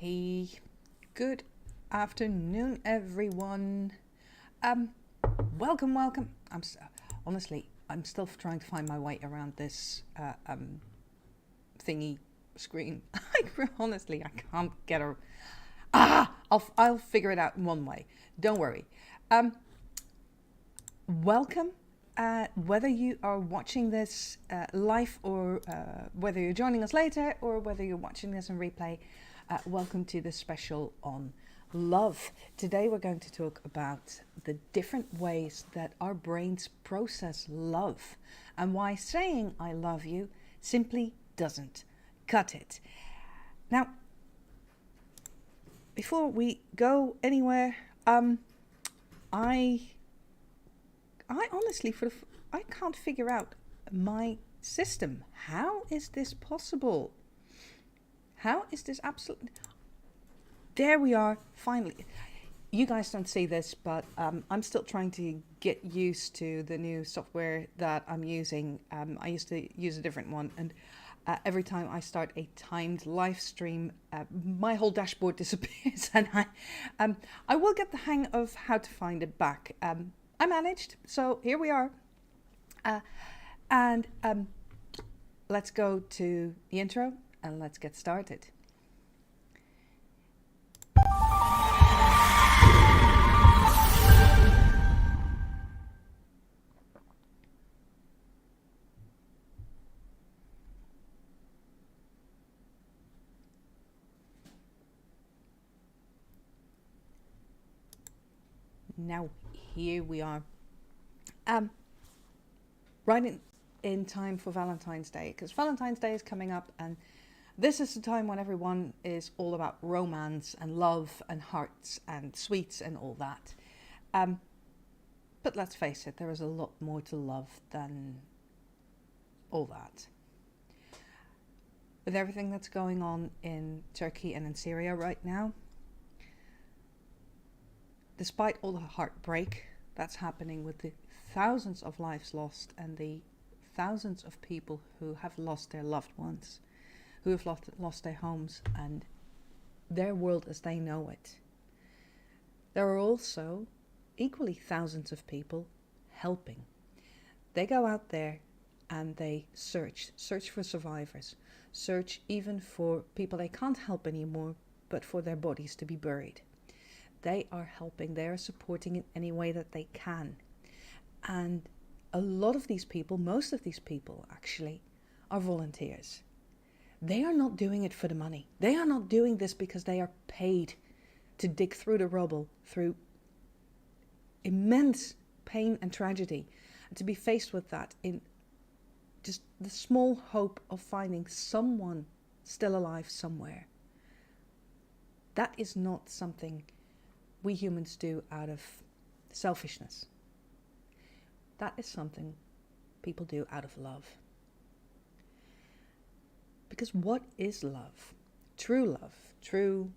Hey, good afternoon, everyone. Welcome. Honestly, I'm still trying to find my way around this thingy screen. Honestly, I can't get her. I'll figure it out in one way. Don't worry. Welcome. Whether you are watching this live or whether you're joining us later or whether you're watching this on replay, welcome to this special on love. Today we're going to talk about the different ways that our brains process love and why saying I love you simply doesn't cut it. Now, before we go anywhere, I honestly, I can't figure out my system. How is this possible? How is this absolutely... There we are, finally. You guys don't see this, but I'm still trying to get used to the new software that I'm using. I used to use a different one, and every time I start a timed live stream, my whole dashboard disappears, and I will get the hang of how to find it back. I managed, so here we are. And let's go to the intro and let's get started. Now, here we are. Right in time for Valentine's Day, because Valentine's Day is coming up, and this is the time when everyone is all about romance and love and hearts and sweets and all that. But let's face it, there is a lot more to love than all that. With everything that's going on in Turkey and in Syria right now, despite all the heartbreak that's happening with the thousands of lives lost and the thousands of people who have lost their loved ones, who have lost their homes and their world as they know it, there are also equally thousands of people helping. They go out there and they search for survivors, search even for people they can't help anymore, but for their bodies to be buried. They are helping, they are supporting in any way that they can. And a lot of these people, most of these people actually, are volunteers. They are not doing it for the money. They are not doing this because they are paid to dig through the rubble, through immense pain and tragedy, and to be faced with that in just the small hope of finding someone still alive somewhere. That is not something we humans do out of selfishness. That is something people do out of love. Because what is love? True love. True,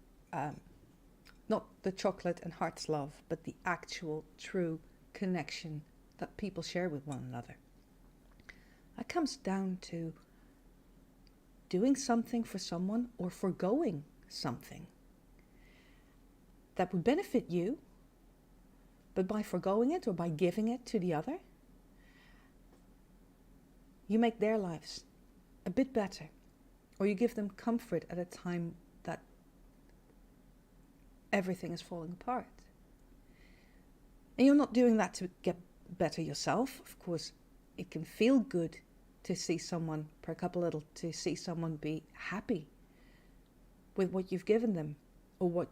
not the chocolate and hearts love, but the actual true connection that people share with one another. That comes down to doing something for someone or forgoing something that would benefit you, but by forgoing it or by giving it to the other, you make their lives a bit better, or you give them comfort at a time that everything is falling apart. And you're not doing that to get better yourself. Of course, it can feel good to see someone, to see someone be happy with what you've given them or what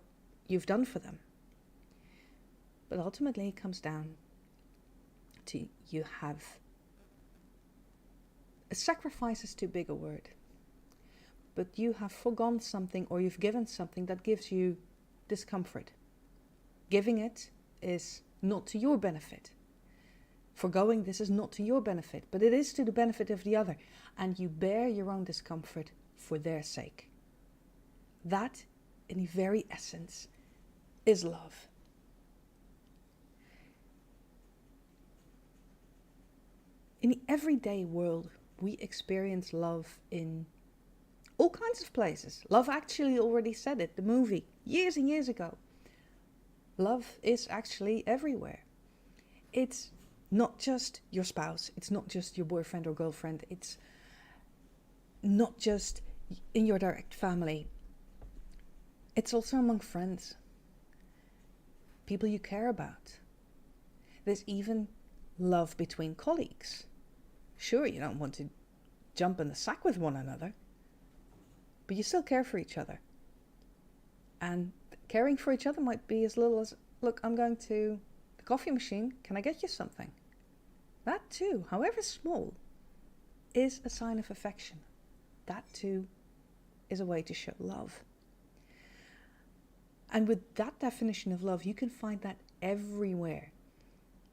you've done for them. But ultimately it comes down to you have... A sacrifice is too big a word. But you have forgone something or you've given something that gives you discomfort. Giving it is not to your benefit. Forgoing this is not to your benefit, but it is to the benefit of the other. And you bear your own discomfort for their sake. That, in the very essence, is love. In the everyday world, we experience love in all kinds of places. Love Actually already said it, the movie, years and years ago. Love is actually everywhere. It's not just your spouse. It's not just your boyfriend or girlfriend. It's not just in your direct family. It's also among friends, people you care about. There's even love between colleagues. Sure, you don't want to jump in the sack with one another, but you still care for each other. And caring for each other might be as little as, look, I'm going to the coffee machine, can I get you something? That too, however small, is a sign of affection. That too is a way to show love. And with that definition of love, you can find that everywhere.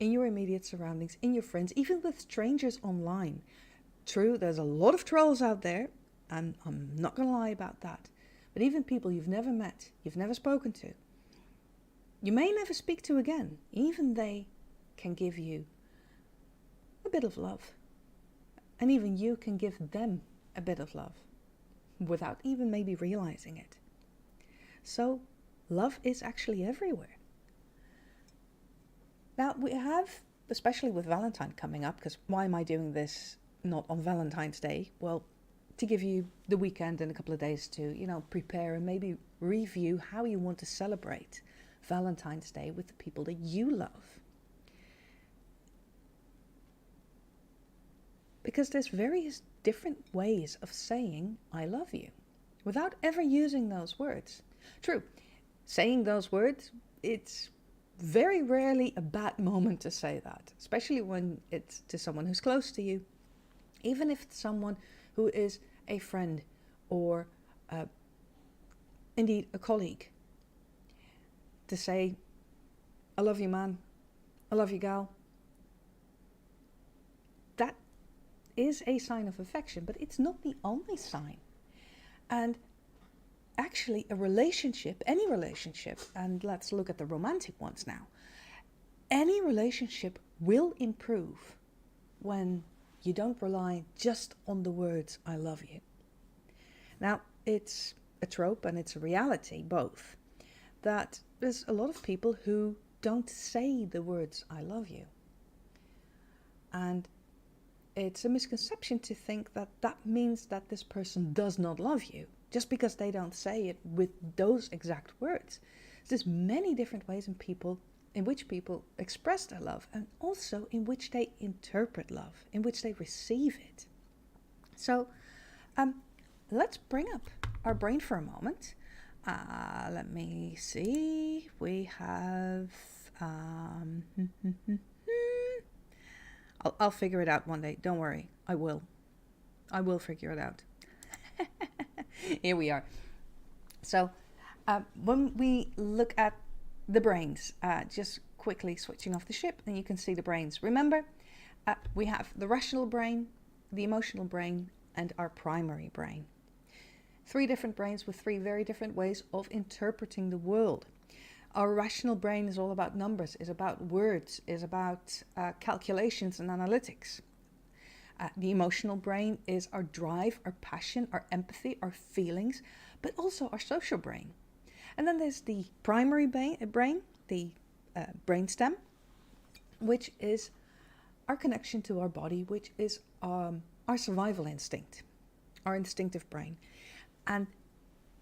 In your immediate surroundings, in your friends, even with strangers online. True, there's a lot of trolls out there, and I'm not going to lie about that. But even people you've never met, you've never spoken to, you may never speak to again, even they can give you a bit of love. And even you can give them a bit of love, without even maybe realizing it. So, love is actually everywhere. Now, we have, especially with Valentine coming up, because why am I doing this not on Valentine's Day? Well, to give you the weekend and a couple of days to, prepare and maybe review how you want to celebrate Valentine's Day with the people that you love. Because there's various different ways of saying I love you without ever using those words. True, saying those words, it's very rarely a bad moment to say that, especially when it's to someone who's close to you. Even if it's someone who is a friend or indeed a colleague. To say, I love you, man. I love you, gal. That is a sign of affection, but it's not the only sign. And actually a relationship, any relationship, and let's look at the romantic ones now. Any relationship will improve when you don't rely just on the words, I love you. Now, it's a trope and it's a reality, both, that there's a lot of people who don't say the words, I love you. And it's a misconception to think that that means that this person does not love you, just because they don't say it with those exact words. There's many different ways in which people express their love, and also in which they interpret love, in which they receive it. So let's bring up our brain for a moment. Let me see. We have... I'll figure it out one day. Don't worry. I will figure it out. Here we are. So when we look at the brains, just quickly switching off the ship, and you can see the brains. Remember, we have the rational brain, the emotional brain, and our primary brain. 3 different brains with 3 very different ways of interpreting the world. Our rational brain is all about numbers, is about words, is about calculations and analytics. The emotional brain is our drive, our passion, our empathy, our feelings, but also our social brain. And then there's the primary brain, the brainstem, which is our connection to our body, which is our survival instinct, our instinctive brain. And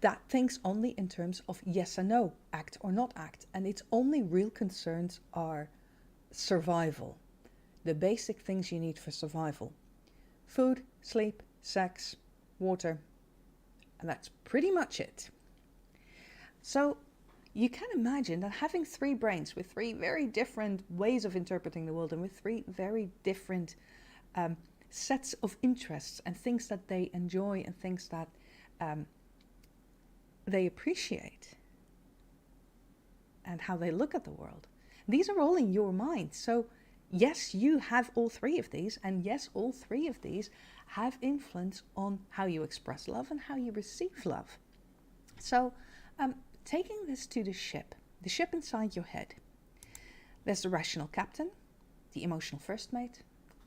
that thinks only in terms of yes and no, act or not act. And its only real concerns are survival, the basic things you need for survival. Food, sleep, sex, water, and that's pretty much it. So you can imagine that having 3 brains with 3 very different ways of interpreting the world and with 3 very different sets of interests and things that they enjoy and things that they appreciate and how they look at the world. These are all in your mind. So yes, you have all 3 of these, and yes, all 3 of these have influence on how you express love and how you receive love. So taking this to the ship inside your head, there's the rational captain, the emotional first mate,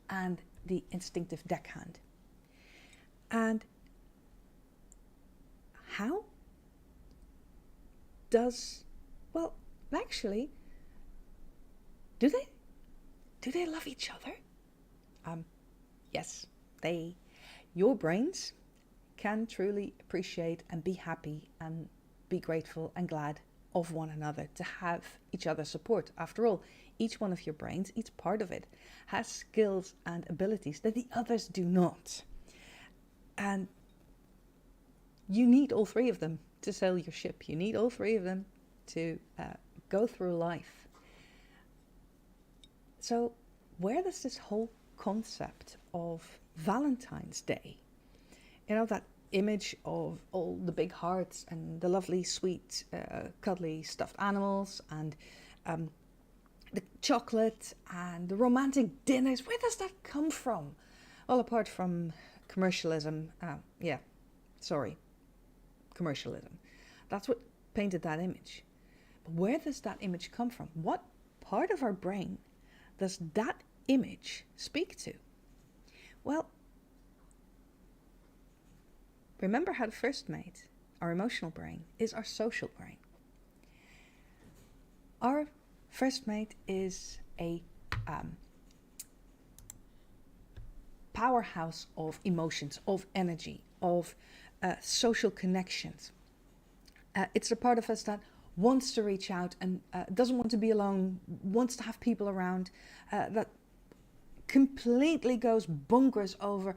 and the instinctive deckhand. And how does, well, actually, do they love each other? Yes, your brains can truly appreciate and be happy and be grateful and glad of one another, to have each other's support. After all, each one of your brains, each part of it, has skills and abilities that the others do not. And you need all three of them to sail your ship. You need all three of them to go through life. So where does this whole concept of Valentine's Day, that image of all the big hearts and the lovely, sweet, cuddly stuffed animals and the chocolate and the romantic dinners, where does that come from? Well, apart from commercialism, commercialism. That's what painted that image. But where does that image come from? What part of our brain does that image speak to? Well, remember how the first mate, our emotional brain, is our social brain. Our first mate is a powerhouse of emotions, of energy, of social connections. It's a part of us that wants to reach out and doesn't want to be alone, wants to have people around, that completely goes bonkers over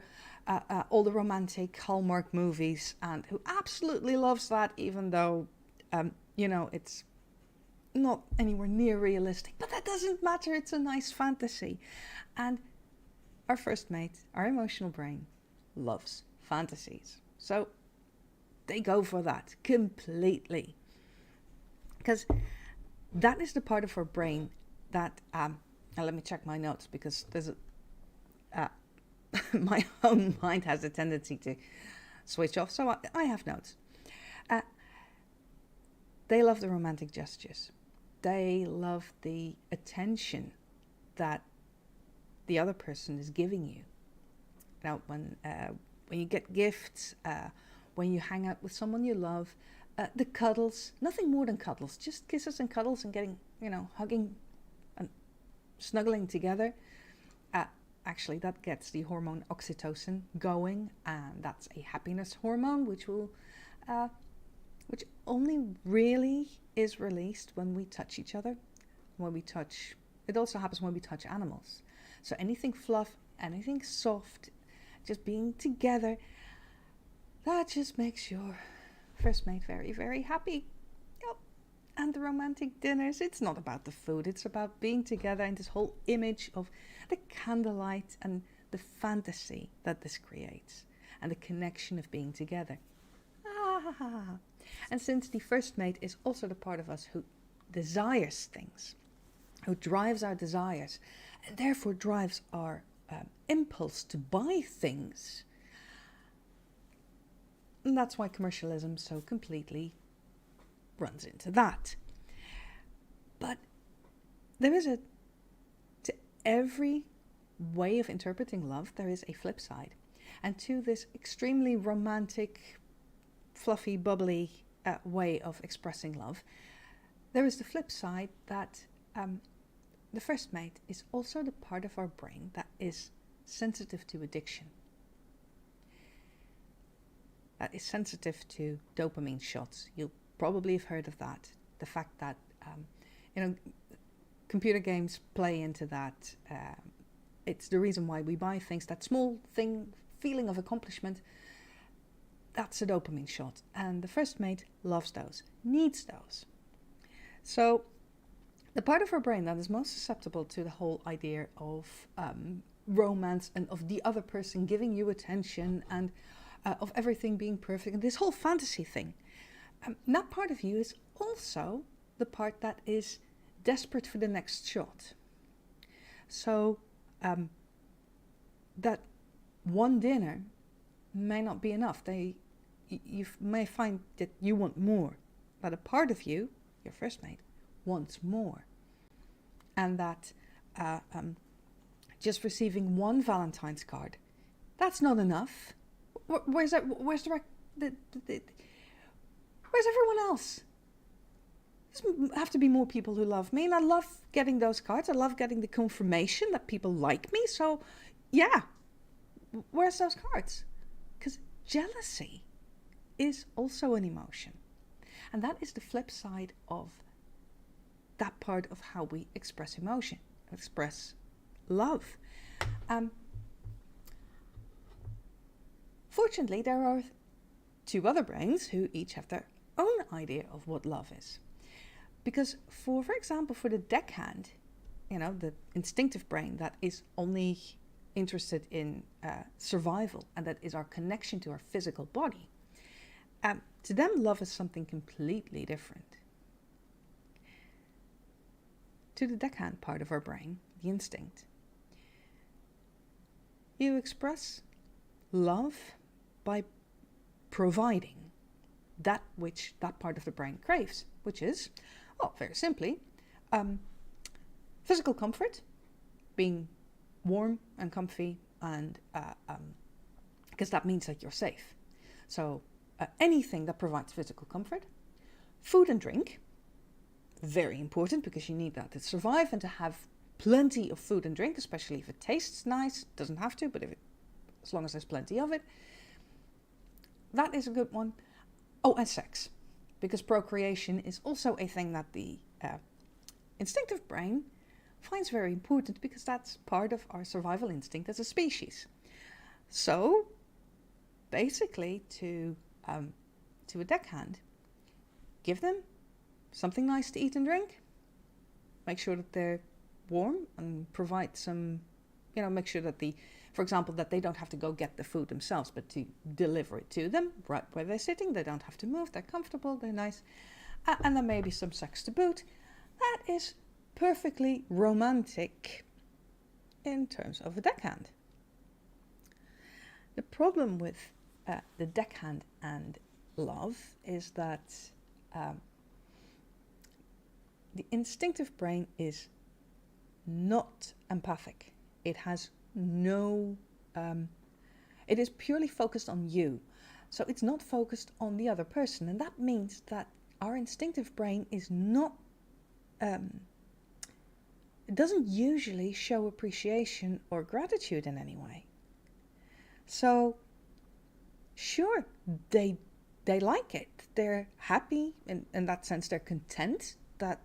all the romantic Hallmark movies, and who absolutely loves that, even though, it's not anywhere near realistic. But that doesn't matter, it's a nice fantasy. And our first mate, our emotional brain, loves fantasies. So they go for that completely. Because that is the part of our brain that, now let me check my notes, because there's my own mind has a tendency to switch off, so I have notes. They love the romantic gestures. They love the attention that the other person is giving you. Now, when you get gifts, when you hang out with someone you love, the cuddles, nothing more than cuddles, just kisses and cuddles and getting, hugging and snuggling together. Actually, that gets the hormone oxytocin going, and that's a happiness hormone, which only really is released when we touch each other. It also happens when we touch animals. So anything fluff, anything soft, just being together, that just makes your first mate very, very happy. Yep. And the romantic dinners, it's not about the food, it's about being together, and this whole image of the candlelight and the fantasy that this creates, and the connection of being together. And since the first mate is also the part of us who desires things, who drives our desires, and therefore drives our impulse to buy things, and that's why commercialism so completely runs into that. But there is to every way of interpreting love, there is a flip side. And to this extremely romantic, fluffy, bubbly way of expressing love, there is the flip side that the first mate is also the part of our brain that is sensitive to addiction. That is sensitive to dopamine shots. You'll probably have heard of that. The fact that, computer games play into that. It's the reason why we buy things. That small thing, feeling of accomplishment, that's a dopamine shot. And the first mate loves those, needs those. So the part of our brain that is most susceptible to the whole idea of romance and of the other person giving you attention and of everything being perfect and this whole fantasy thing, that part of you is also the part that is desperate for the next shot. So that one dinner may not be enough. You may find that you want more, but a part of you, your first mate, wants more. And that just receiving one Valentine's card, that's not enough. Where's Where's everyone else? There have to be more people who love me, and I love getting those cards. I love getting the confirmation that people like me. So, yeah, where's those cards? Because jealousy is also an emotion. And that is the flip side of that part of how we express emotion, express love. Fortunately, there are two other brains who each have their own idea of what love is. Because for example, for the deckhand, the instinctive brain that is only interested in survival, and that is our connection to our physical body, to them love is something completely different. To the deckhand part of our brain, the instinct, you express love by providing that which that part of the brain craves, which is, very simply, physical comfort, being warm and comfy, and because that means that you're safe. So anything that provides physical comfort, food and drink, very important because you need that to survive and to have plenty of food and drink, especially if it tastes nice. Doesn't have to, but as long as there's plenty of it, that is a good one. Oh, and sex, because procreation is also a thing that the instinctive brain finds very important, because that's part of our survival instinct as a species. So, basically, to a deckhand, give them something nice to eat and drink, make sure that they're warm, and provide some, make sure that for example, that they don't have to go get the food themselves, but to deliver it to them right where they're sitting. They don't have to move, they're comfortable, they're nice. And then maybe some sex to boot. That is perfectly romantic in terms of a deckhand. The problem with the deckhand and love is that the instinctive brain is not empathic. It has it is purely focused on you. So it's not focused on the other person. And that means that our instinctive brain is not, it doesn't usually show appreciation or gratitude in any way. So sure, they like it. They're happy in that sense. They're content that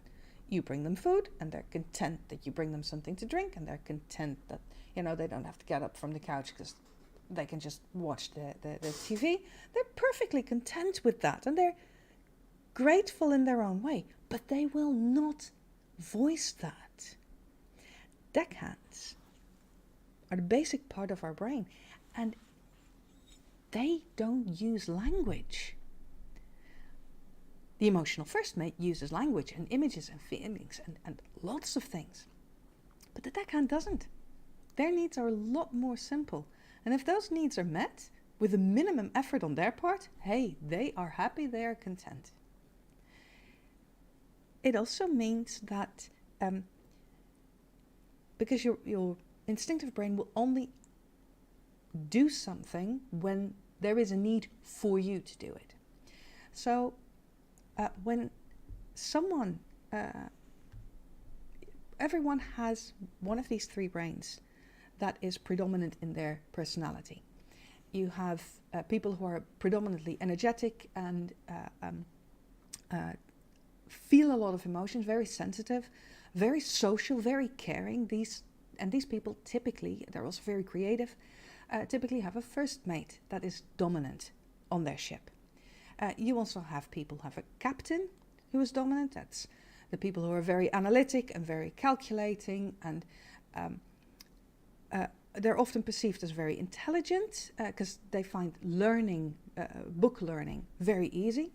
you bring them food, and they're content that you bring them something to drink, and they're content that they don't have to get up from the couch because they can just watch the TV. They're perfectly content with that, and they're grateful in their own way, but they will not voice that. Deckhands are the basic part of our brain, and they don't use language. The emotional first mate uses language and images and feelings and lots of things, but the deckhand doesn't. Their needs are a lot more simple. And if those needs are met with a minimum effort on their part, hey, they are happy, they are content. It also means that because your instinctive brain will only do something when there is a need for you to do it. So when someone, everyone has one of these three brains that is predominant in their personality. You have people who are predominantly energetic and feel a lot of emotions, very sensitive, very social, very caring. These people typically, they're also very creative, typically have a first mate that is dominant on their ship. You also have people who have a captain who is dominant. That's the people who are very analytic and very calculating, and they're often perceived as very intelligent because they find learning, book learning, very easy.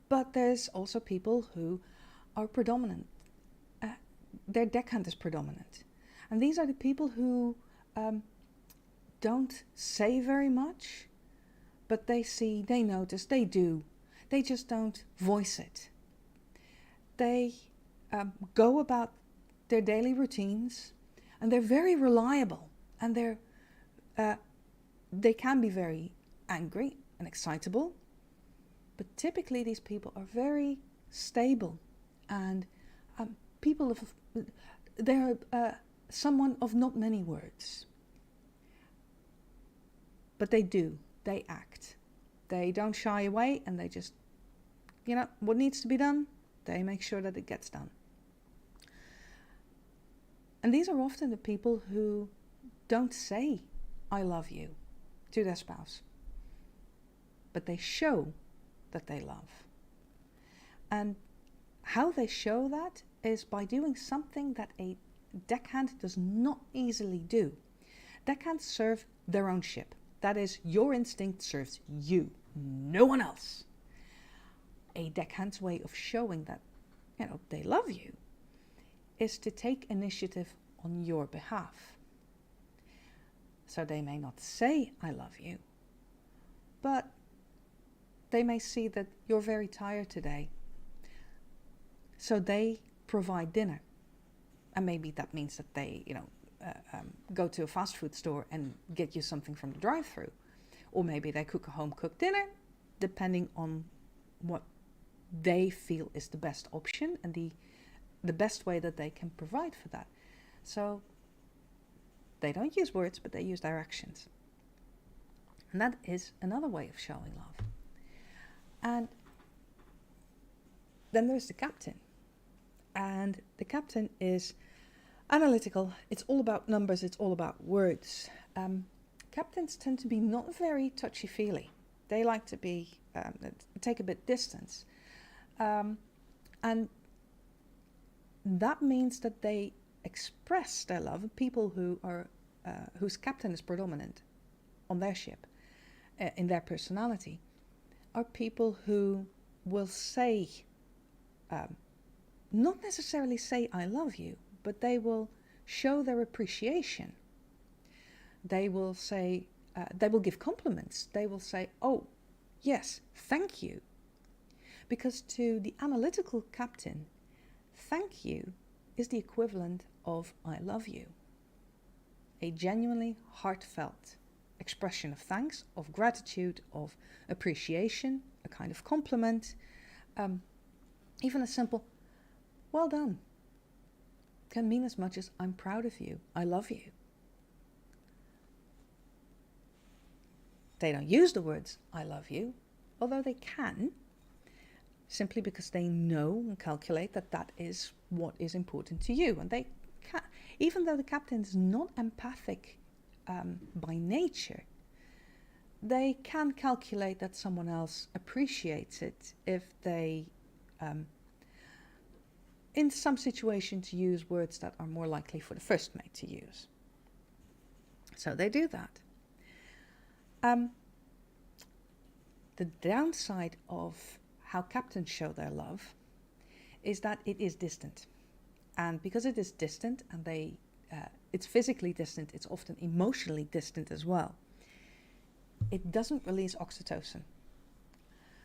But there's also people who are predominant. Their deckhand is predominant. And these are the people who don't say very much, but they see, they notice, they do. They just don't voice it. They go about their daily routines, and they're very reliable, and they can be very angry and excitable, But typically these people are very stable and people of, they're someone of not many words. But they act. They don't shy away, and they just, what needs to be done, they make sure that it gets done. And these are often the people who don't say, I love you, to their spouse. But they show that they love. And how they show that is by doing something that a deckhand does not easily do. Deckhands serve their own ship. That is, your instinct serves you, no one else. A deckhand's way of showing that, they love you is to take initiative on your behalf. So they may not say, I love you, but they may see that you're very tired today. So they provide dinner. And maybe that means that they, go to a fast food store and get you something from the drive-thru. Or maybe they cook a home-cooked dinner, depending on what they feel is the best option and the best way that they can provide for that. So they don't use words, but they use their actions. And that is another way of showing love. And then there's the captain. And the captain is analytical. It's all about numbers. It's all about words. Captains tend to be not very touchy-feely. They like to be take a bit distance. And that means that they express their love. People who are whose captain is predominant on their ship, in their personality, are people who will say, not necessarily say I love you, but they will show their appreciation. They will say, they will give compliments. They will say, oh, yes, thank you. Because to the analytical captain, thank you is the equivalent of I love you. A genuinely heartfelt expression of thanks, of gratitude, of appreciation, a kind of compliment, even a simple well done can mean as much as I'm proud of you, I love you. They don't use the words I love you, although they can, simply because they know and calculate that that is what is important to you. And they can, even though the captain is not empathic by nature, they can calculate that someone else appreciates it if they, in some situations, use words that are more likely for the first mate to use. So they do that. The downside of how captains show their love is that it is distant. And because it is distant and it's physically distant, it's often emotionally distant as well. It doesn't release oxytocin.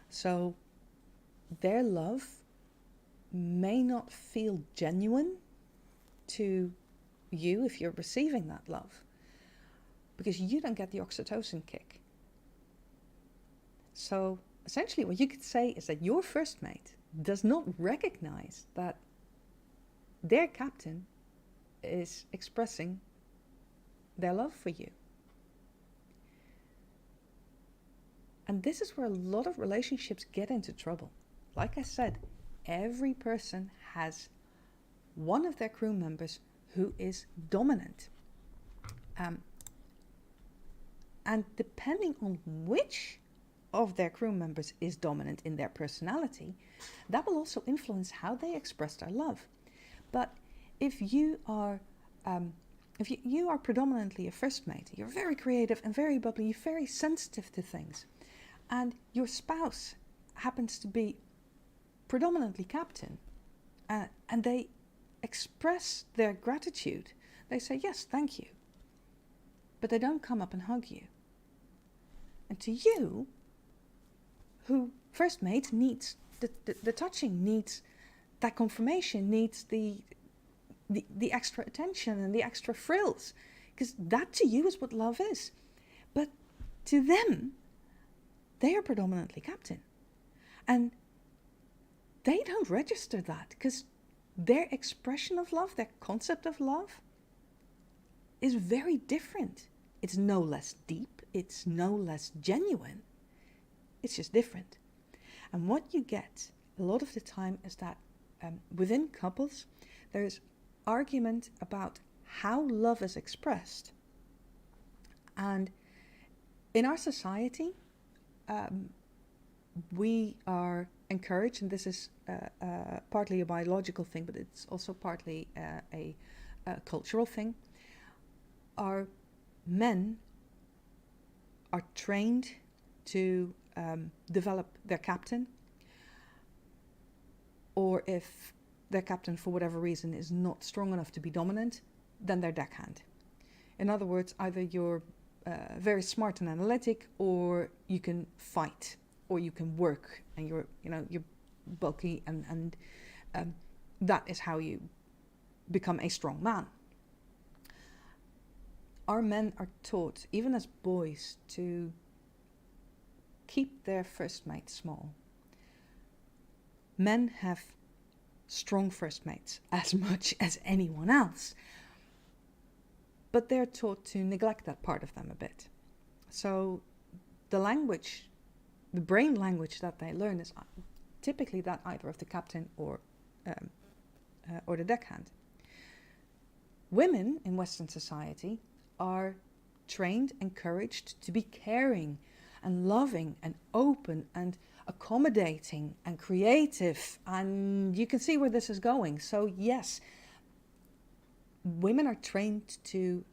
So their love may not feel genuine to you if you're receiving that love, because you don't get the oxytocin kick. So essentially what you could say is that your first mate does not recognize that their captain is expressing their love for you. And this is where a lot of relationships get into trouble. Like I said, every person has one of their crew members who is dominant. And depending on which of their crew members is dominant in their personality, that will also influence how they express their love. But if you are you are predominantly a first mate, you're very creative and very bubbly, you're very sensitive to things, and your spouse happens to be predominantly captain, and they express their gratitude, they say, yes, thank you, but they don't come up and hug you. And to you, who first mate needs the touching, needs that confirmation, needs the extra attention and the extra frills, because that to you is what love is. But to them, they are predominantly captain. And they don't register that because their expression of love, their concept of love, is very different. It's no less deep, it's no less genuine, it's just different. And what you get a lot of the time is that within couples, there's argument about how love is expressed. And in our society, we are encouraged, and this is partly a biological thing, but it's also partly a cultural thing. Our men are trained to develop their captain, or if their captain for whatever reason is not strong enough to be dominant, then their deckhand. In other words, either you're very smart and analytic, or you can fight, or you can work, and you're bulky, and that is how you become a strong man. Our men are taught, even as boys, to keep their first mate small. Men have strong first mates as much as anyone else, but they're taught to neglect that part of them a bit. So the language, the brain language that they learn is typically that either of the captain or the deckhand. Women in Western society are trained, encouraged to be caring and loving and open and accommodating and creative, and you can see where this is going. So yes, women are trained to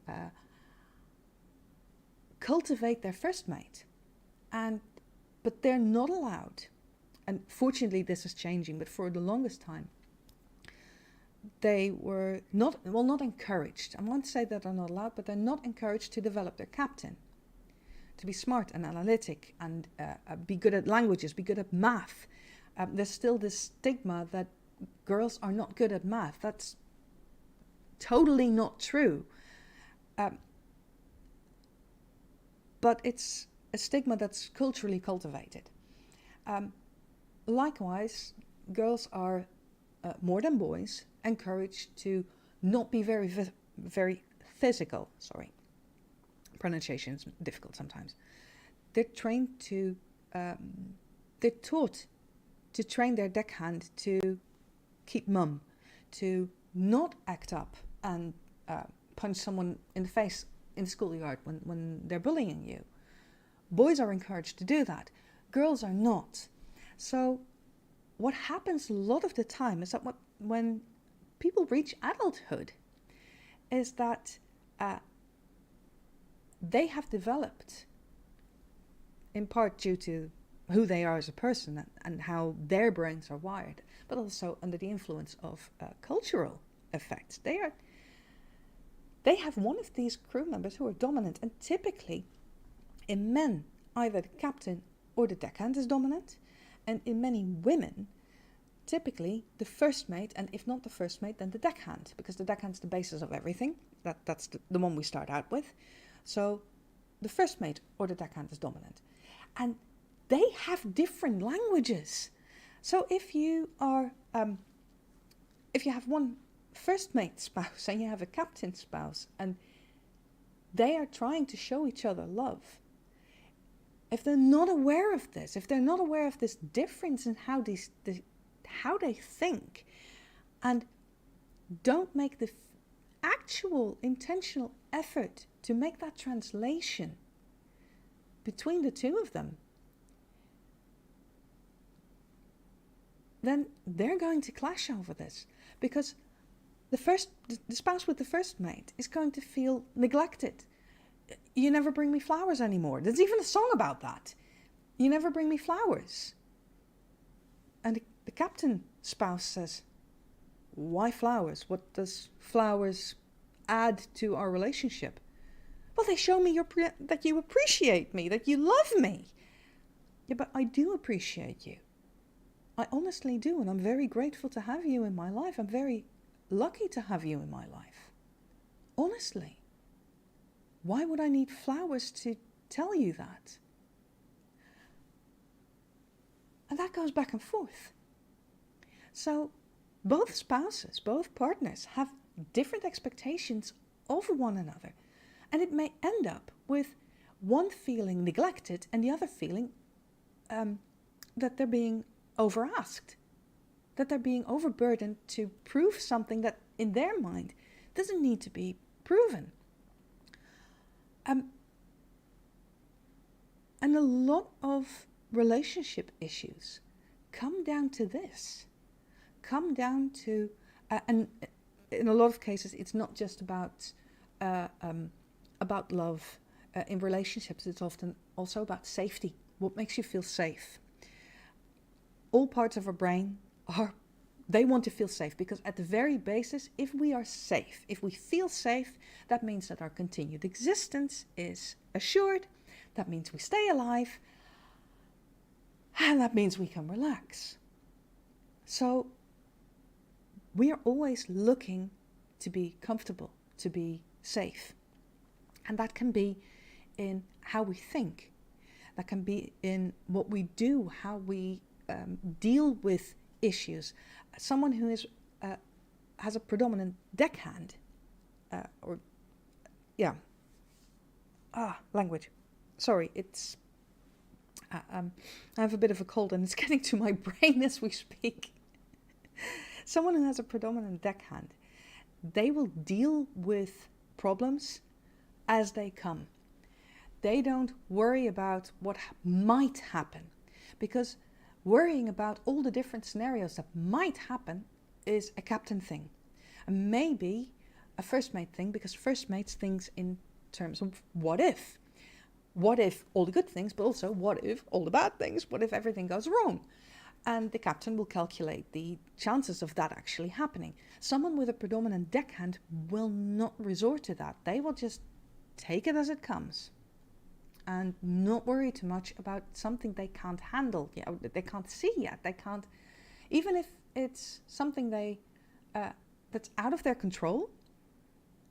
cultivate their first mate, but they're not allowed, and fortunately this is changing, but for the longest time they were not encouraged. I won't say that they're not allowed, but they're not encouraged to develop their captain, to be smart and analytic, and be good at languages, be good at math. There's still this stigma that girls are not good at math. That's totally not true. But it's a stigma that's culturally cultivated. Likewise, girls are, more than boys, encouraged to not be very physical. Sorry. Pronunciation is difficult sometimes. They're taught to train their deckhand to keep mum, to not act up and punch someone in the face in the schoolyard when they're bullying you. Boys are encouraged to do that. Girls are not. So what happens a lot of the time is that when people reach adulthood is that they have developed, in part due to who they are as a person and how their brains are wired, but also under the influence of cultural effects. They have one of these crew members who are dominant, and typically in men, either the captain or the deckhand is dominant, and in many women, typically the first mate, and if not the first mate, then the deckhand, because the deckhand's the basis of everything. That's the one we start out with. So the first mate or the deckhand is dominant. And they have different languages. So if you have one first mate spouse and you have a captain spouse, and they are trying to show each other love, if they're not aware of this, if they're not aware of this difference in how they think, and don't make the actual intentional effort to make that translation between the two of them, then they're going to clash over this, because the spouse with the first mate is going to feel neglected. You never bring me flowers anymore. There's even a song about that. You never bring me flowers. And the captain spouse says, why flowers? What does flowers add to our relationship? Well, they show me that you appreciate me, that you love me. Yeah, but I do appreciate you. I honestly do, and I'm very grateful to have you in my life. I'm very lucky to have you in my life. Honestly. Why would I need flowers to tell you that? And that goes back and forth. So both spouses, both partners have different expectations over one another. And it may end up with one feeling neglected and the other feeling that they're being over-asked, that they're being overburdened to prove something that in their mind doesn't need to be proven. And a lot of relationship issues come down to this, come down to, and in a lot of cases, it's not just about love in relationships. It's often also about safety. What makes you feel safe? All parts of our brain they want to feel safe, because at the very basis, if we are safe, if we feel safe, that means that our continued existence is assured. That means we stay alive. And that means we can relax. So we are always looking to be comfortable, to be safe. And that can be in how we think. That can be in what we do, how we deal with issues. Someone who is has a predominant deckhand, language. Sorry, it's I have a bit of a cold and it's getting to my brain as we speak. Someone who has a predominant deckhand, they will deal with problems as they come. They don't worry about what might happen, because worrying about all the different scenarios that might happen is a captain thing. And maybe a first mate thing, because first mates thinks in terms of what if. What if all the good things, but also what if all the bad things? What if everything goes wrong? And the captain will calculate the chances of that actually happening. Someone with a predominant deckhand will not resort to that. They will just take it as it comes and not worry too much about something they can't handle, they can't see yet. They can't, even if it's something that's out of their control.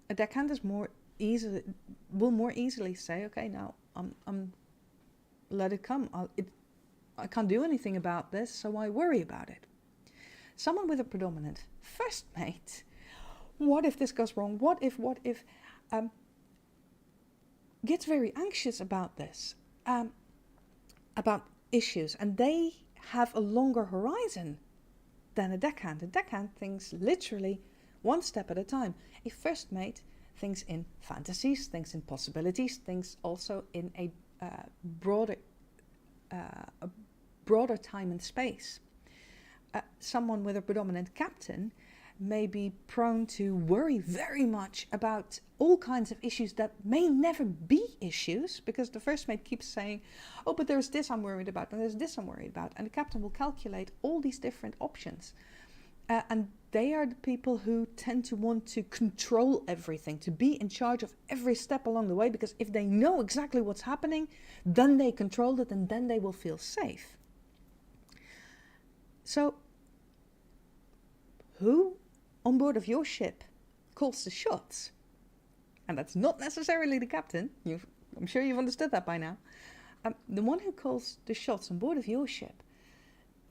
A deckhand will more easily say, okay, now I'm let it come. I can't do anything about this, so why worry about it? Someone with a predominant first mate, what if this goes wrong? What if, gets very anxious about this, about issues, and they have a longer horizon than a deckhand. A deckhand thinks literally one step at a time. A first mate thinks in fantasies, thinks in possibilities, thinks also in a broader time and space. Someone with a predominant captain may be prone to worry very much about all kinds of issues that may never be issues, because the first mate keeps saying, oh, but there's this I'm worried about, and there's this I'm worried about. And the captain will calculate all these different options. And they are the people who tend to want to control everything, to be in charge of every step along the way, because if they know exactly what's happening, then they control it and then they will feel safe. So, who on board of your ship calls the shots? And that's not necessarily the captain. I'm sure you've understood that by now. The one who calls the shots on board of your ship,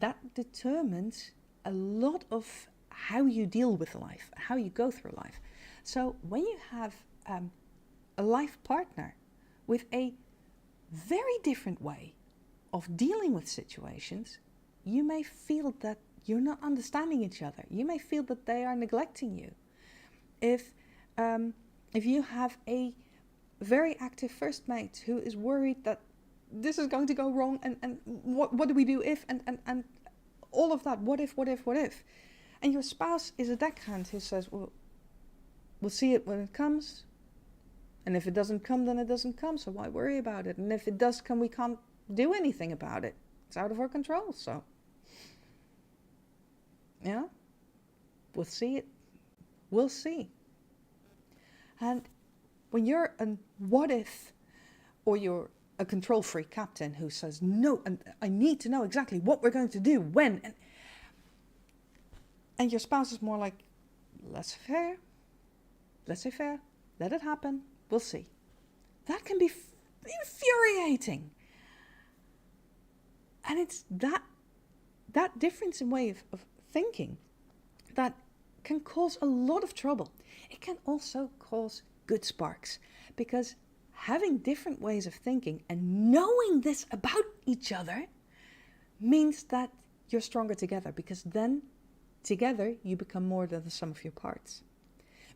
that determines a lot of how you deal with life, how you go through life. So when you have a life partner with a very different way of dealing with situations, you may feel that you're not understanding each other. You may feel that they are neglecting you. If you have a very active first mate who is worried that this is going to go wrong, and what do we do if, and all of that, what if, and your spouse is a deckhand who says, well, we'll see it when it comes, and if it doesn't come, then it doesn't come, so why worry about it? And if it does come, we can't do anything about it. It's out of our control, so yeah, we'll see it. We'll see. And when you're a what if, or you're a control freak captain who says, no, and I need to know exactly what we're going to do, when, and your spouse is more like, laissez-faire, let it happen, we'll see. That can be infuriating. And it's that that difference in way of thinking, that can cause a lot of trouble. It can also cause good sparks, because having different ways of thinking and knowing this about each other means that you're stronger together, because then together you become more than the sum of your parts,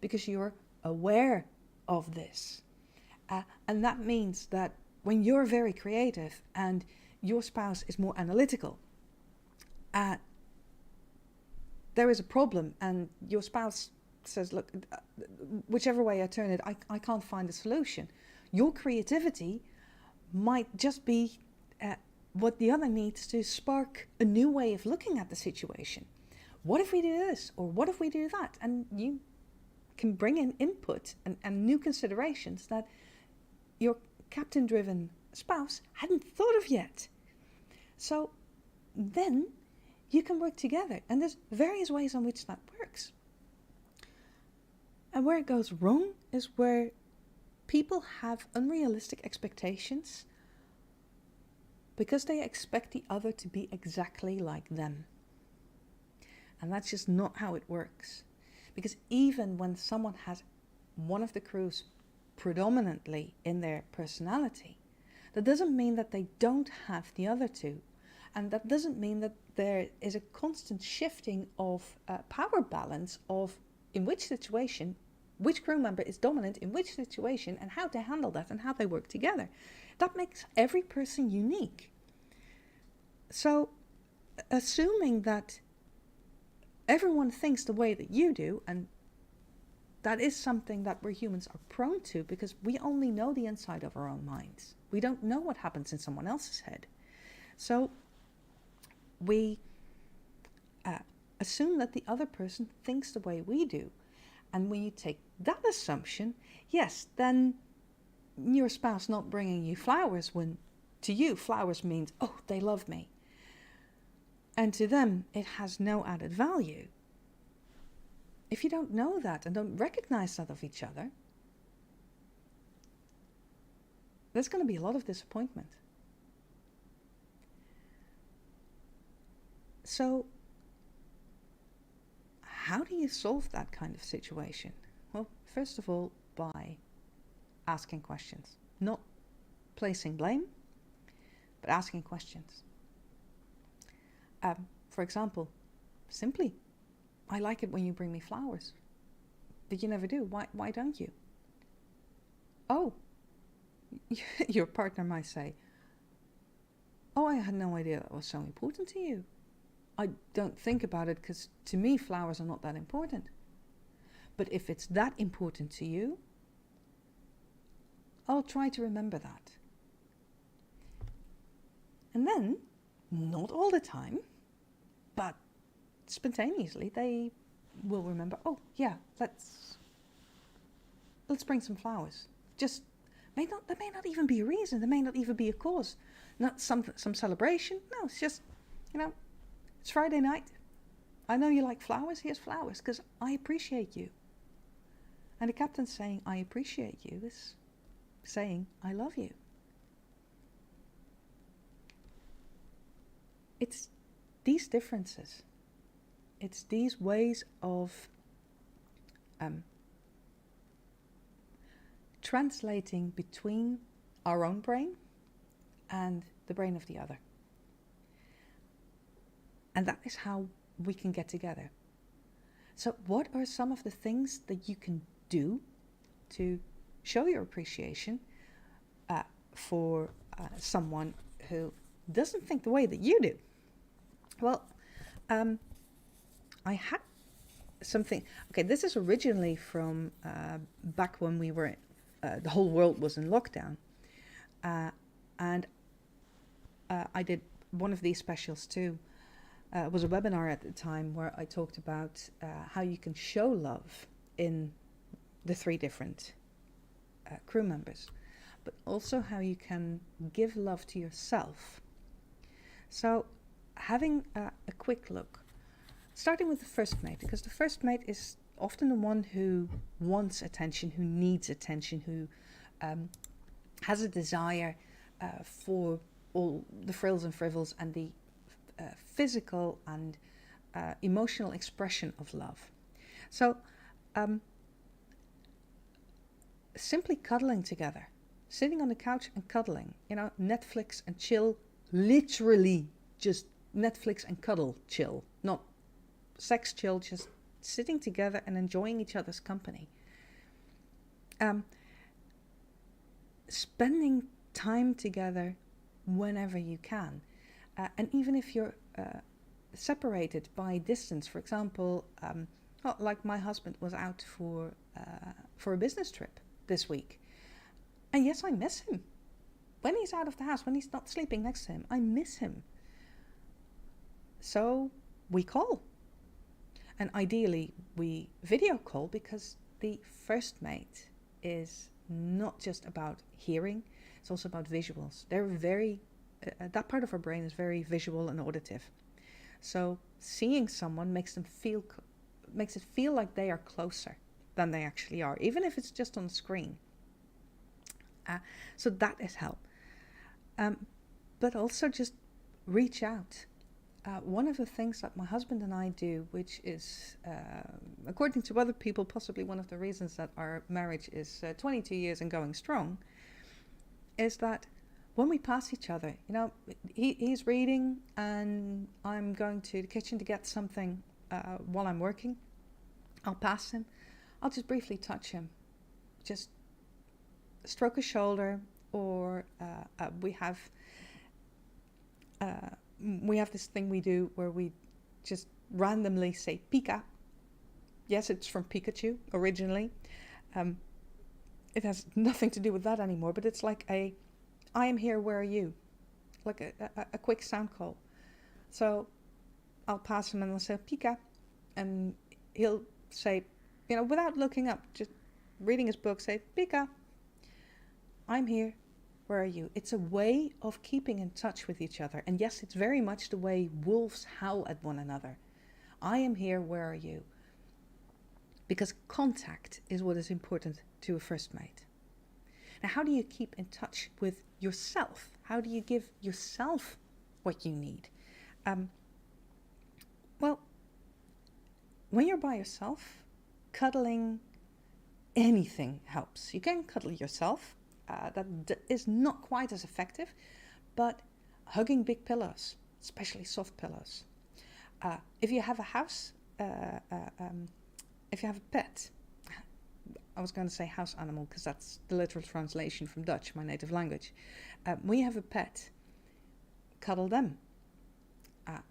because you're aware of this. And that means that when you're very creative and your spouse is more analytical, there is a problem and your spouse says, look, whichever way I turn it, I can't find a solution. Your creativity might just be what the other needs to spark a new way of looking at the situation. What if we do this? Or what if we do that? And you can bring in input and new considerations that your captain-driven spouse hadn't thought of yet. So then you can work together. And there's various ways on which that works. And where it goes wrong is where people have unrealistic expectations because they expect the other to be exactly like them. And that's just not how it works. Because even when someone has one of the crews predominantly in their personality, that doesn't mean that they don't have the other two. And that doesn't mean that there is a constant shifting of power balance of in which situation, which crew member is dominant in which situation, and how to handle that and how they work together. That makes every person unique. So assuming that everyone thinks the way that you do, and that is something that we humans are prone to, because we only know the inside of our own minds. We don't know what happens in someone else's head. So we assume that the other person thinks the way we do. And when you take that assumption, yes, then your spouse not bringing you flowers, when to you flowers means, oh, they love me. And to them, it has no added value. If you don't know that and don't recognize that of each other, there's going to be a lot of disappointment. So, how do you solve that kind of situation? Well, first of all, by asking questions. Not placing blame, but asking questions. For example, simply, I like it when you bring me flowers, but you never do. Why don't you? Oh, your partner might say, oh, I had no idea that was so important to you. I don't think about it because to me flowers are not that important. But if it's that important to you, I'll try to remember that. And then, not all the time, but spontaneously, they will remember, oh yeah, let's bring some flowers. Just, there may not even be a reason, there may not even be a cause. Not some celebration, no, it's just, it's Friday night. I know you like flowers, here's flowers, because I appreciate you. And the captain saying, I appreciate you, is saying, I love you. It's these differences. It's these ways of translating between our own brain and the brain of the other. And that is how we can get together. So what are some of the things that you can do to show your appreciation for someone who doesn't think the way that you do? Well, I had something. Okay, this is originally from back when we were, the whole world was in lockdown. And I did one of these specials too. It was a webinar at the time where I talked about how you can show love in the 3 different crew members, but also how you can give love to yourself. So having a quick look, starting with the first mate, because the first mate is often the one who wants attention, who needs attention, who has a desire for all the frills and frivels and the physical and emotional expression of love. So simply cuddling together, sitting on the couch and cuddling, Netflix and chill, literally just Netflix and cuddle chill, not sex chill, just sitting together and enjoying each other's company. Spending time together whenever you can. And even if you're separated by distance, for example, like my husband was out for a business trip this week. And yes, I miss him. When he's out of the house, when he's not sleeping next to him, I miss him. So we call. And ideally, we video call, because the first mate is not just about hearing, it's also about visuals. They're very, that part of our brain is very visual and auditive. So seeing someone makes it feel like they are closer than they actually are, even if it's just on the screen. So that is help. But also just reach out. One of the things that my husband and I do, which is, according to other people, possibly one of the reasons that our marriage is 22 years and going strong, is that when we pass each other, he's reading and I'm going to the kitchen to get something while I'm working. I'll pass him. I'll just briefly touch him. Just stroke his shoulder, or we have this thing we do where we just randomly say Pika. Yes, it's from Pikachu originally. It has nothing to do with that anymore, but it's like I am here, where are you? Like a quick sound call. So I'll pass him and I'll say Pika, and he'll say, without looking up, just reading his book, say Pika, I'm here, where are you? It's a way of keeping in touch with each other. And yes, it's very much the way wolves howl at one another. I am here, where are you? Because contact is what is important to a first mate. Now, how do you keep in touch with yourself? How do you give yourself what you need? Well, when you're by yourself, cuddling anything helps. You can cuddle yourself. That is not quite as effective, but hugging big pillows, especially soft pillows. If you have a house, if you have a pet, I was going to say house animal because that's the literal translation from Dutch, my native language. When you have a pet, cuddle them,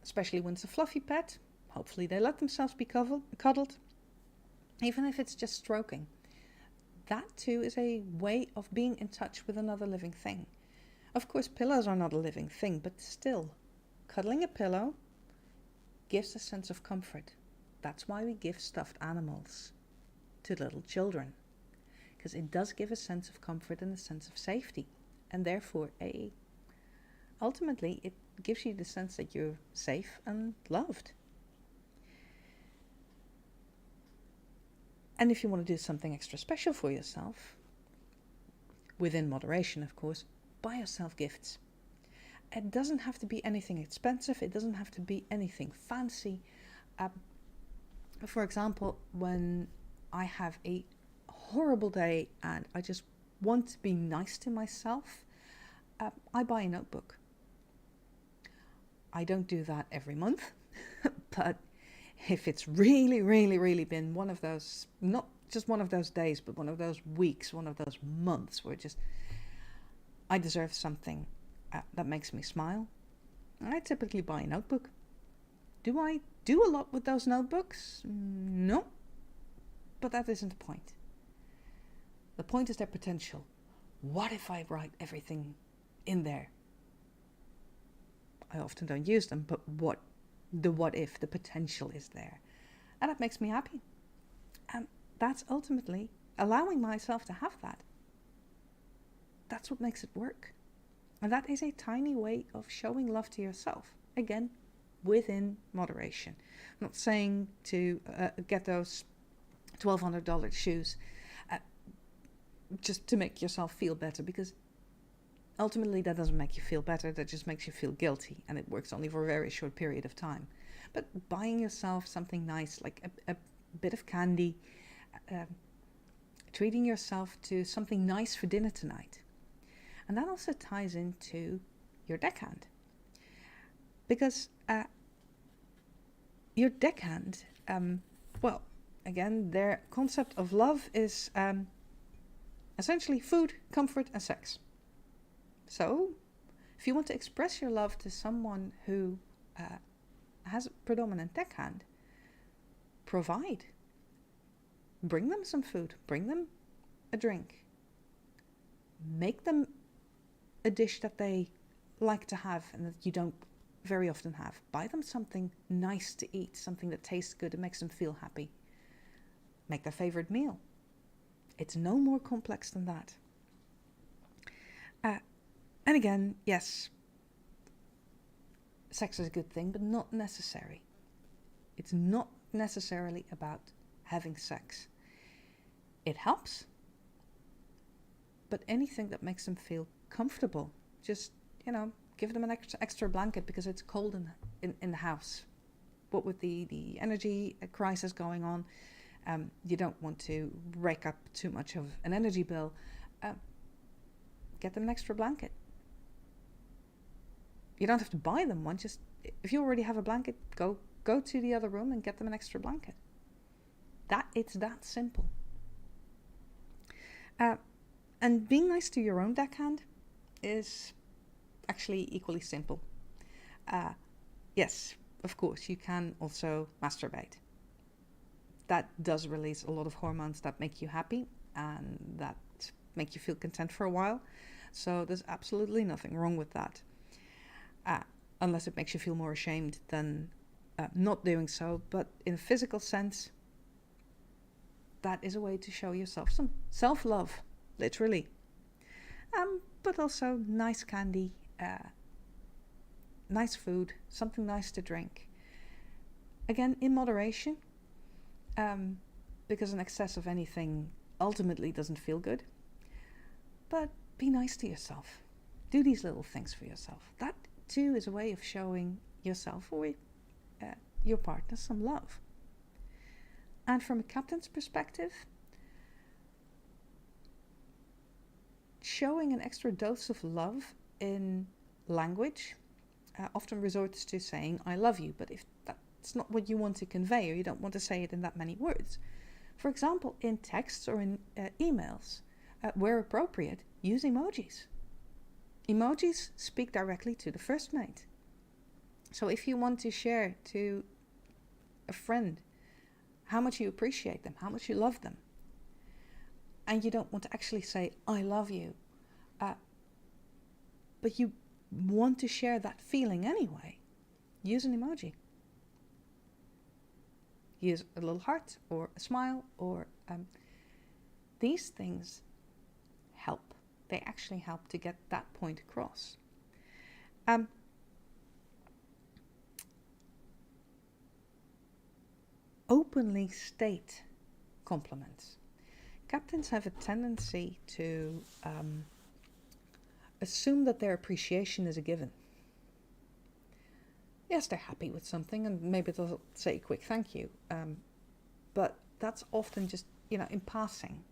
especially when it's a fluffy pet. Hopefully they let themselves be cuddled, even if it's just stroking. That too is a way of being in touch with another living thing. Of course, pillows are not a living thing, but still, cuddling a pillow gives a sense of comfort. That's why we give stuffed animals to little children, because it does give a sense of comfort and a sense of safety, and therefore ultimately it gives you the sense that you're safe and loved. And if you want to do something extra special for yourself, within moderation of course, buy yourself gifts. It doesn't have to be anything expensive, it doesn't have to be anything fancy. For example, when I have a horrible day and I just want to be nice to myself, I buy a notebook. I don't do that every month, but if it's really, really, really been one of those, not just one of those days, but one of those weeks, one of those months where I deserve something that makes me smile, I typically buy a notebook. Do I do a lot with those notebooks? No, but that isn't the point. The point is their potential. What if I write everything in there? I often don't use them, but what if, the potential is there. And that makes me happy. And that's ultimately allowing myself to have that. That's what makes it work. And that is a tiny way of showing love to yourself. Again, within moderation. I'm not saying to get those $1,200 shoes just to make yourself feel better, because Ultimately, that doesn't make you feel better, that just makes you feel guilty, and it works only for a very short period of time. But buying yourself something nice, like a bit of candy, treating yourself to something nice for dinner tonight. And that also ties into your deckhand. Because your deckhand, well, again, their concept of love is essentially food, comfort, and sex. So, if you want to express your love to someone who has a predominant deckhand, provide. Bring them some food, bring them a drink. Make them a dish that they like to have and that you don't very often have. Buy them something nice to eat, something that tastes good and makes them feel happy. Make their favorite meal. It's no more complex than that. And again, yes, sex is a good thing, but not necessary. It's not necessarily about having sex. It helps, but anything that makes them feel comfortable, just, give them an extra blanket because it's cold in the house. What with the energy crisis going on, you don't want to rake up too much of an energy bill. Get them an extra blanket. You don't have to buy them one. Just if you already have a blanket, go to the other room and get them an extra blanket. It's that simple. And being nice to your own deckhand is actually equally simple. Yes, of course, you can also masturbate. That does release a lot of hormones that make you happy and that make you feel content for a while. So there's absolutely nothing wrong with that. Unless it makes you feel more ashamed than not doing so. But in a physical sense, that is a way to show yourself some self-love, literally. But also nice candy, nice food, something nice to drink. Again, in moderation, because an excess of anything ultimately doesn't feel good. But be nice to yourself. Do these little things for yourself. That too is a way of showing yourself or your partner some love. And from a captain's perspective, showing an extra dose of love in language often resorts to saying, I love you. But if that's not what you want to convey, or you don't want to say it in that many words, for example, in texts or in emails, where appropriate, use emojis. Emojis speak directly to the first mate. So if you want to share to a friend how much you appreciate them, how much you love them, and you don't want to actually say, I love you, but you want to share that feeling anyway, use an emoji. Use a little heart or a smile or these things help. They actually help to get that point across. Openly state compliments. Captains have a tendency to assume that their appreciation is a given. Yes, they're happy with something and maybe they'll say a quick thank you. But that's often just, in passing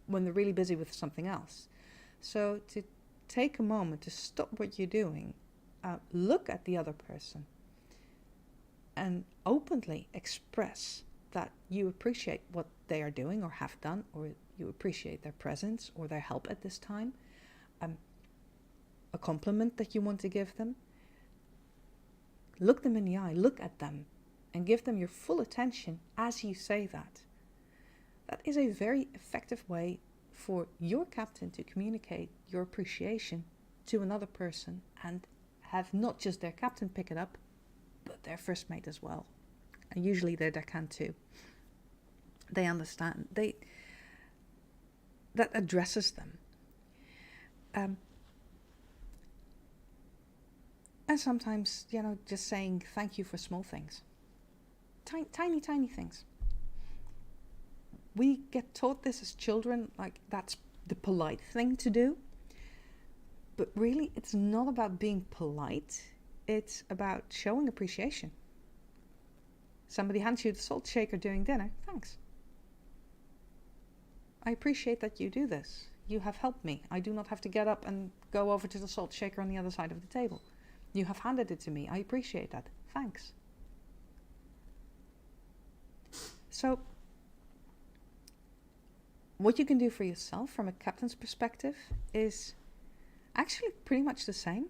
when they're really busy with something else. So to take a moment to stop what you're doing, look at the other person and openly express that you appreciate what they are doing or have done, or you appreciate their presence or their help at this time, a compliment that you want to give them. Look them in the eye, look at them, and give them your full attention as you say that. That is a very effective way for your captain to communicate your appreciation to another person and have not just their captain pick it up, but their first mate as well. And usually their deckhand too. They understand. That addresses them. And sometimes, just saying thank you for small things. Tiny things. We get taught this as children, like that's the polite thing to do. But really, it's not about being polite. It's about showing appreciation. Somebody hands you the salt shaker during dinner. Thanks. I appreciate that you do this. You have helped me. I do not have to get up and go over to the salt shaker on the other side of the table. You have handed it to me. I appreciate that. Thanks. So, what you can do for yourself from a captain's perspective is actually pretty much the same.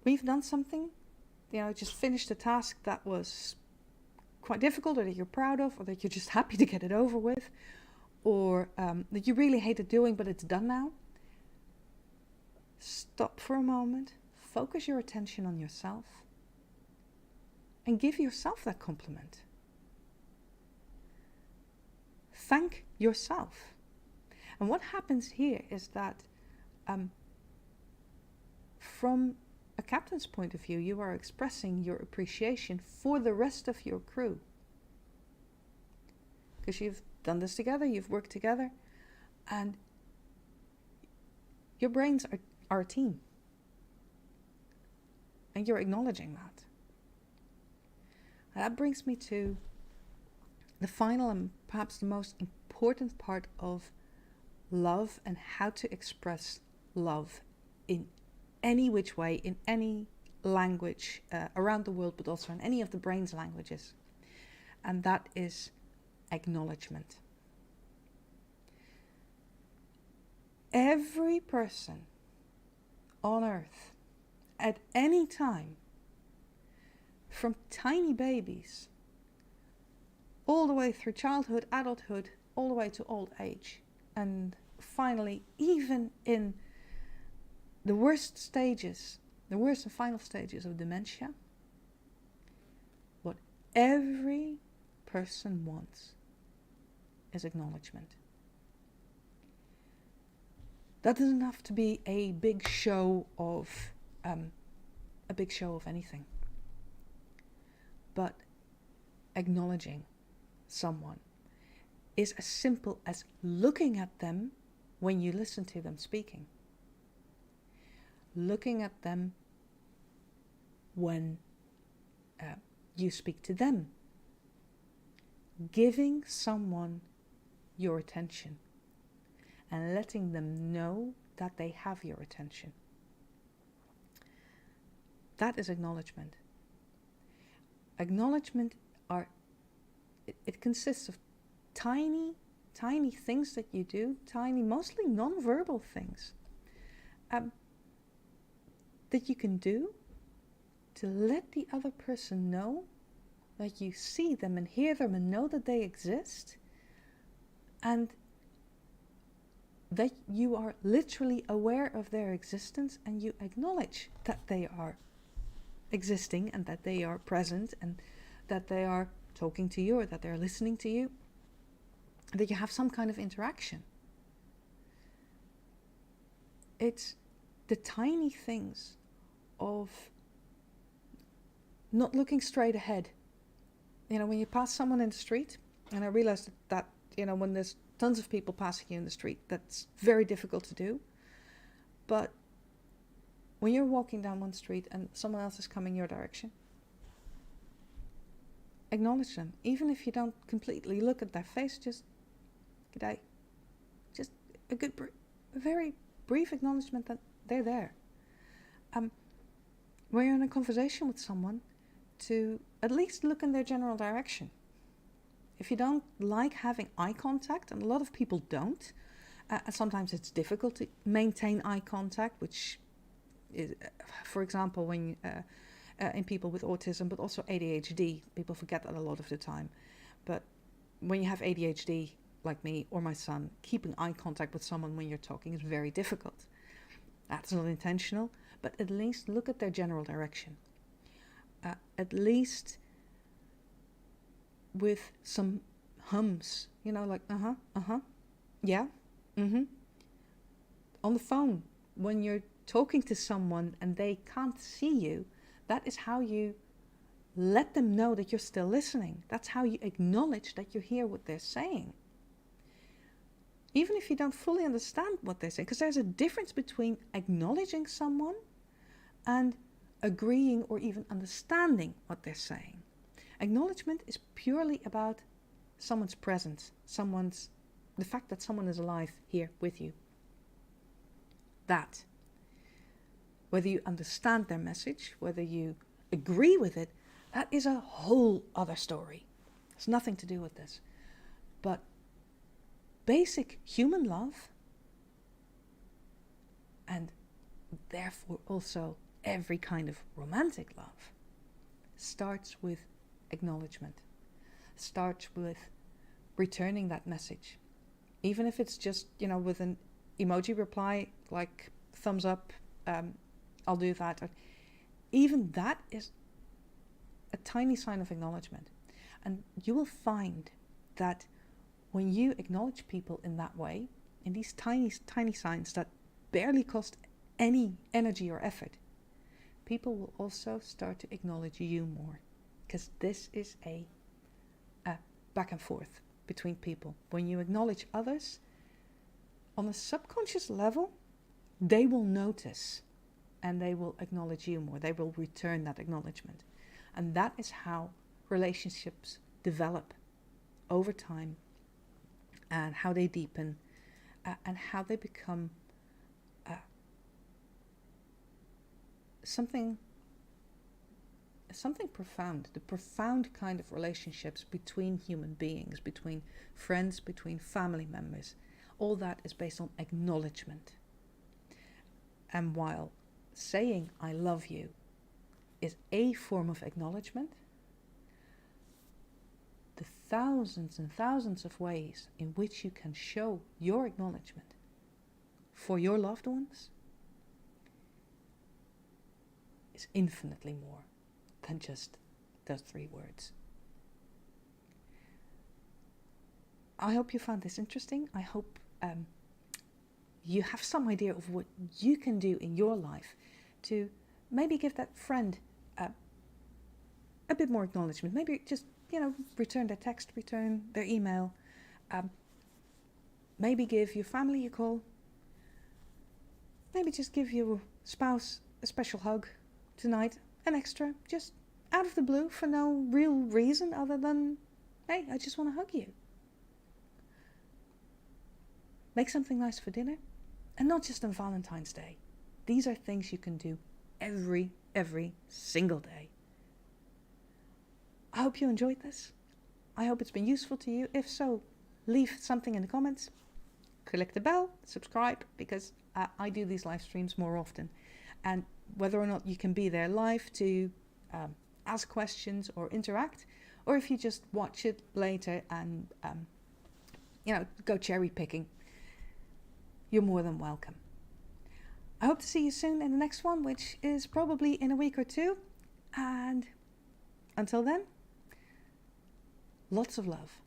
We've done something, just finished a task that was quite difficult, or that you're proud of, or that you're just happy to get it over with, or that you really hated doing, but it's done now. Stop for a moment, focus your attention on yourself, and give yourself that compliment. Thank yourself. And what happens here is that from a captain's point of view, you are expressing your appreciation for the rest of your crew. Because you've done this together, you've worked together, and your brains are a team. And you're acknowledging that. And that brings me to the final and perhaps the most important part of love and how to express love in any which way, in any language around the world, but also in any of the brain's languages. And that is acknowledgement. Every person on earth at any time, from tiny babies all the way through childhood, adulthood, all the way to old age, and finally even in the worst and final stages of dementia, what every person wants is acknowledgement. That doesn't have to be a big show of anything, but acknowledging someone is as simple as looking at them when you listen to them speaking. Looking at them when you speak to them. Giving someone your attention and letting them know that they have your attention. That is acknowledgement. Acknowledgement it consists of tiny things that you do, mostly non-verbal things that you can do to let the other person know that you see them and hear them and know that they exist, and that you are literally aware of their existence, and you acknowledge that they are existing and that they are present and that they are talking to you or that they're listening to you, that you have some kind of interaction. It's the tiny things of not looking straight ahead. When you pass someone in the street, and I realized that when there's tons of people passing you in the street, that's very difficult to do. But when you're walking down one street and someone else is coming your direction, acknowledge them. Even if you don't completely look at their face, just g'day. Just a very brief acknowledgement that they're there. When you're in a conversation with someone, to at least look in their general direction. If you don't like having eye contact, and a lot of people don't, sometimes it's difficult to maintain eye contact, which is, for example, when in people with autism, but also ADHD, people forget that a lot of the time. But when you have ADHD, like me or my son, keeping eye contact with someone when you're talking is very difficult. That's not intentional, but at least look at their general direction. At least with some hums, like yeah, On the phone, when you're talking to someone and they can't see you, that is how you let them know that you're still listening. That's how you acknowledge that you hear what they're saying. even if you don't fully understand what they're saying, because there's a difference between acknowledging someone and agreeing or even understanding what they're saying. Acknowledgement is purely about someone's presence, the fact that someone is alive here with you. That, whether you understand their message, whether you agree with it, that is a whole other story. It's nothing to do with this. But basic human love, and therefore also every kind of romantic love, starts with acknowledgement, starts with returning that message. Even if it's just, with an emoji reply, like thumbs up, I'll do that. Even that is a tiny sign of acknowledgement. And you will find that when you acknowledge people in that way, in these tiny, tiny signs that barely cost any energy or effort, people will also start to acknowledge you more. Because this is a back and forth between people. When you acknowledge others, on a subconscious level, they will notice and they will acknowledge you more. They will return that acknowledgement. And that is how relationships develop over time, and how they deepen, and how they become something profound. The profound kind of relationships between human beings, between friends, between family members. All that is based on acknowledgement. And while saying I love you is a form of acknowledgement, the thousands and thousands of ways in which you can show your acknowledgement for your loved ones is infinitely more than just those 3 words. I hope you found this interesting. I hope you have some idea of what you can do in your life to maybe give that friend a bit more acknowledgement. Maybe just, return their text, return their email. Maybe give your family a call. Maybe just give your spouse a special hug tonight, an extra, just out of the blue for no real reason other than, hey, I just want to hug you. Make something nice for dinner, and not just on Valentine's Day. These are things you can do every single day. I hope you enjoyed this. I hope it's been useful to you. If so, leave something in the comments. Click the bell, subscribe, because I do these live streams more often. And whether or not you can be there live to ask questions or interact, or if you just watch it later and go cherry picking, you're more than welcome. I hope to see you soon in the next one, which is probably in a week or 2. And until then, lots of love.